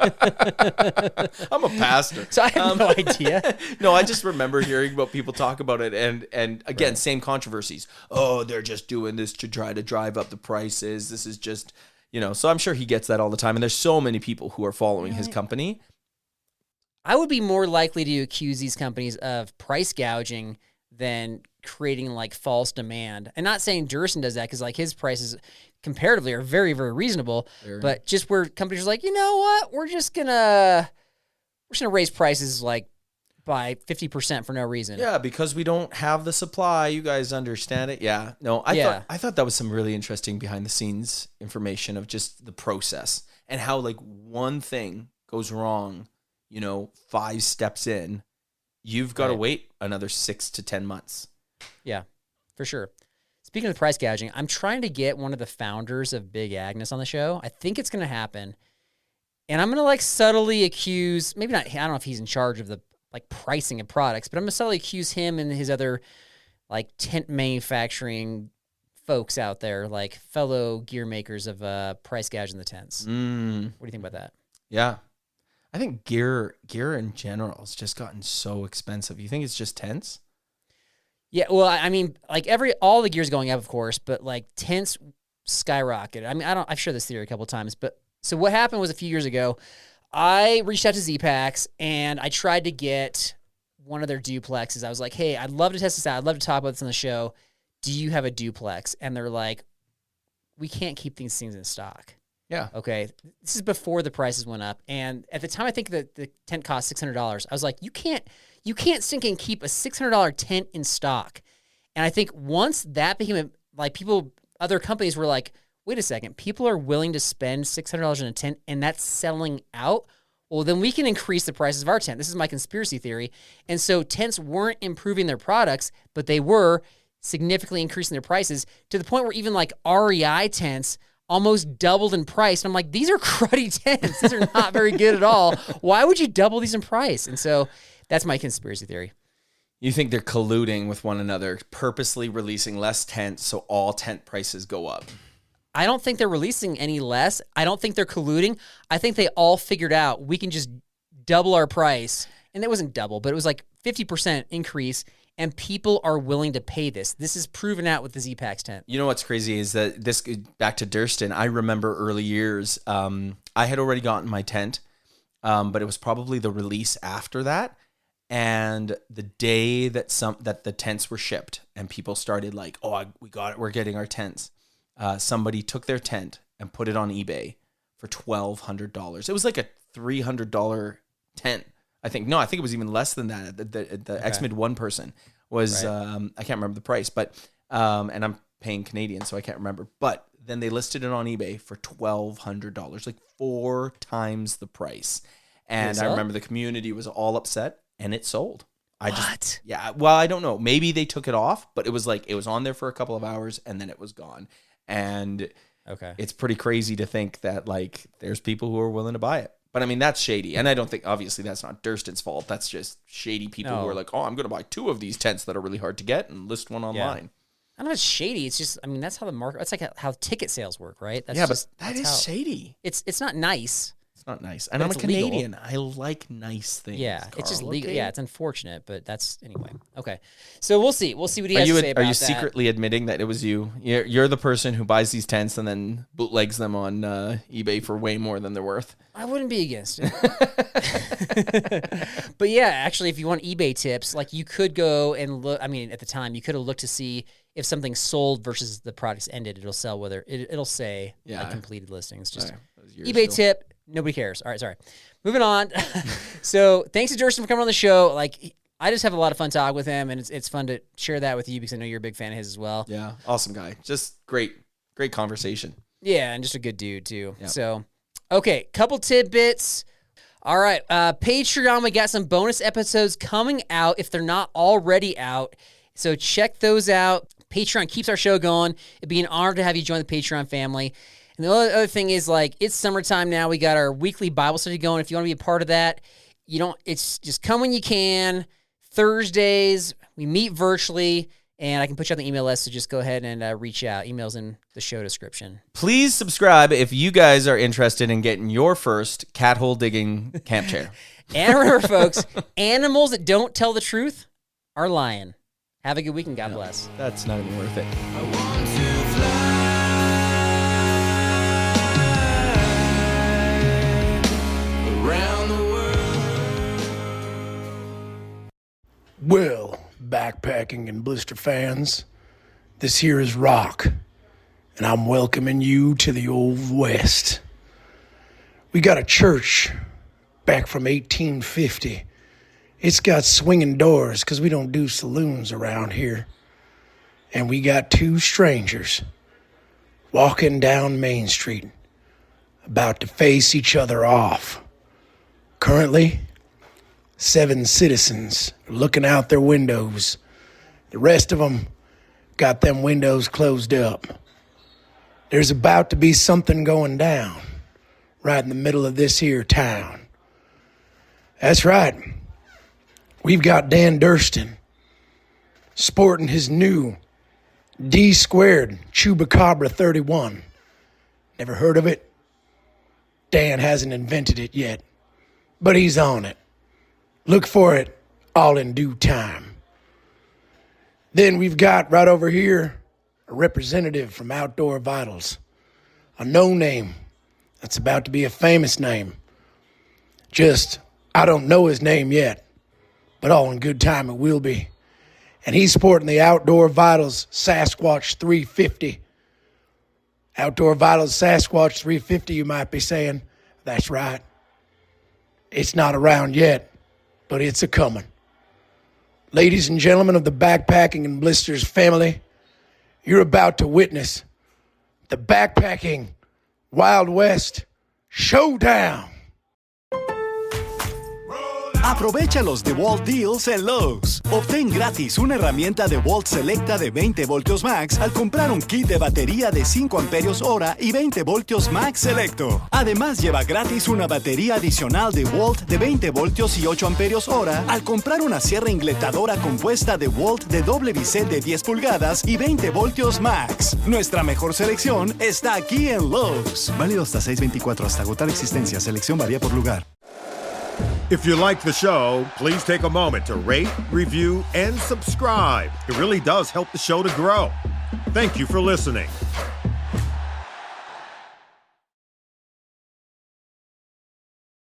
I'm a pastor. So I have no idea. No, I just remember hearing about people talk about it, and again, same controversies. Oh, they're just doing this to try to drive up the prices. This is just... so I'm sure he gets that all the time. And there's so many people who are following his company. I would be more likely to accuse these companies of price gouging than creating like false demand. And not saying Durston does that because like his prices comparatively are very, very reasonable. But just where companies are like, you know what? We're just gonna raise prices like by 50% for no reason. Yeah, because we don't have the supply. You guys understand it? Yeah. No, I thought that was some really interesting behind the scenes information of just the process and how like one thing goes wrong, 5 steps in, you've got to wait another 6 to 10 months. Yeah, for sure. Speaking of the price gouging, I'm trying to get one of the founders of Big Agnes on the show. I think it's going to happen. And I'm going to like subtly accuse, maybe not, I don't know if he's in charge of the like pricing of products, but I'm going to subtly accuse him and his other like tent manufacturing folks out there, like fellow gear makers of price gouging the tents. What do you think about that? Yeah. I think gear in general has just gotten so expensive. You think it's just tents? Yeah, well, I mean, like all the gear's going up, of course, but like tents skyrocketed. I mean, I've shared this theory a couple of times, but so what happened was a few years ago, I reached out to Zpacks and I tried to get one of their duplexes. I was like, hey, I'd love to test this out. I'd love to talk about this on the show. Do you have a duplex? And they're like, we can't keep these things in stock. Yeah. Okay. This is before the prices went up. And at the time, I think that the tent cost $600. I was like, you can't stinking keep a $600 tent in stock. And I think once that became other companies were like, wait a second, people are willing to spend $600 in a tent and that's selling out. Well, then we can increase the prices of our tent. This is my conspiracy theory. And so tents weren't improving their products, but they were significantly increasing their prices to the point where even like REI tents almost doubled in price. And I'm like, these are cruddy tents. These are not very good at all. Why would you double these in price? And so that's my conspiracy theory. You think they're colluding with one another, purposely releasing less tents so all tent prices go up? I don't think they're releasing any less. I don't think they're colluding. I think they all figured out we can just double our price. And it wasn't double, but it was like 50% increase, and people are willing to pay this. This is proven out with the Zpacks tent. You know what's crazy is that this, back to Durston, I remember early years, I had already gotten my tent, but it was probably the release after that. And the day that the tents were shipped and people started like, oh, we got it, we're getting our tents. Somebody took their tent and put it on eBay for $1,200. It was like a $300 tent. I think it was even less than that. The X-Mid one person was, I can't remember the price, but, and I'm paying Canadian, so I can't remember. But then they listed it on eBay for $1,200, like 4 times the price. And I sell it? remember the community was all upset, and it sold. What? Yeah, well, I don't know. Maybe they took it off, but it was like, it was on there for a couple of hours, and then it was gone. And it's pretty crazy to think that, like, there's people who are willing to buy it. But I mean, that's shady. And I don't think, obviously, that's not Durston's fault. That's just shady people who are like, oh, I'm going to buy 2 of these tents that are really hard to get and list one online. I don't know if it's shady. It's just, I mean, that's how the market, that's like how ticket sales work, right? That's but that is shady. It's not nice. It's not nice. And I'm a Canadian. Legal. I like nice things. Yeah, Carl, it's just legal. okay? Yeah, it's unfortunate, but that's, anyway. Okay. So we'll see. We'll see what he has to say about that. Are you secretly admitting that it was you? You're the person who buys these tents and then bootlegs them on eBay for way more than they're worth? I wouldn't be against it. But yeah, actually, if you want eBay tips, like you could go and look. I mean, at the time, you could have looked to see if something sold versus the product's ended. It'll sell whether it'll say like completed listings. Just eBay tip. Nobody cares. All right, sorry. Moving on. So thanks to Durston for coming on the show. Like, I just have a lot of fun talking with him, and it's fun to share that with you because I know you're a big fan of his as well. Yeah, awesome guy. Just great conversation. Yeah, and just a good dude too. Yep. So, okay, couple tidbits. All right, Patreon, we got some bonus episodes coming out if they're not already out. So check those out. Patreon keeps our show going. It'd be an honor to have you join the Patreon family. And the other thing is, like, it's summertime now. We got our weekly Bible study going. If you want to be a part of that, it's just come when you can. Thursdays, we meet virtually, and I can put you on the email list, so just go ahead and reach out. Email's in the show description. Please subscribe if you guys are interested in getting your first cat hole digging camp chair. And remember, folks, animals that don't tell the truth are lying. Have a good week and God bless. That's not even worth it. I want to fly around the world. Well, backpacking and blister fans, this here is Rock, and I'm welcoming you to the Old West. We got a church back from 1850. It's got swinging doors because we don't do saloons around here. And we got 2 strangers walking down Main Street, about to face each other off. Currently, 7 citizens looking out their windows. The rest of them got them windows closed up. There's about to be something going down right in the middle of this here town. That's right. We've got Dan Durston sporting his new D-squared Chupacabra 31. Never heard of it? Dan hasn't invented it yet, but he's on it. Look for it all in due time. Then we've got right over here a representative from Outdoor Vitals, a no-name that's about to be a famous name. Just, I don't know his name yet, but all in good time it will be. And he's sporting the Outdoor Vitals Sasquatch 350. Outdoor Vitals Sasquatch 350, you might be saying. That's right. It's not around yet, but it's a-coming. Ladies and gentlemen of the Backpacking and Blisters family, you're about to witness the Backpacking Wild West Showdown. Aprovecha los DeWalt Deals en Lowe's. Obtén gratis una herramienta DeWalt Selecta de 20 voltios max al comprar un kit de batería de 5 amperios hora y 20 voltios max selecto. Además, lleva gratis una batería adicional DeWalt de 20 voltios y 8 amperios hora al comprar una sierra ingletadora compuesta DeWalt de doble bisel de 10 pulgadas y 20 voltios max. Nuestra mejor selección está aquí en Lowe's. Válido hasta 6/24 hasta agotar existencia. Selección varía por lugar. If you like the show, please take a moment to rate, review, and subscribe. It really does help the show to grow. Thank you for listening.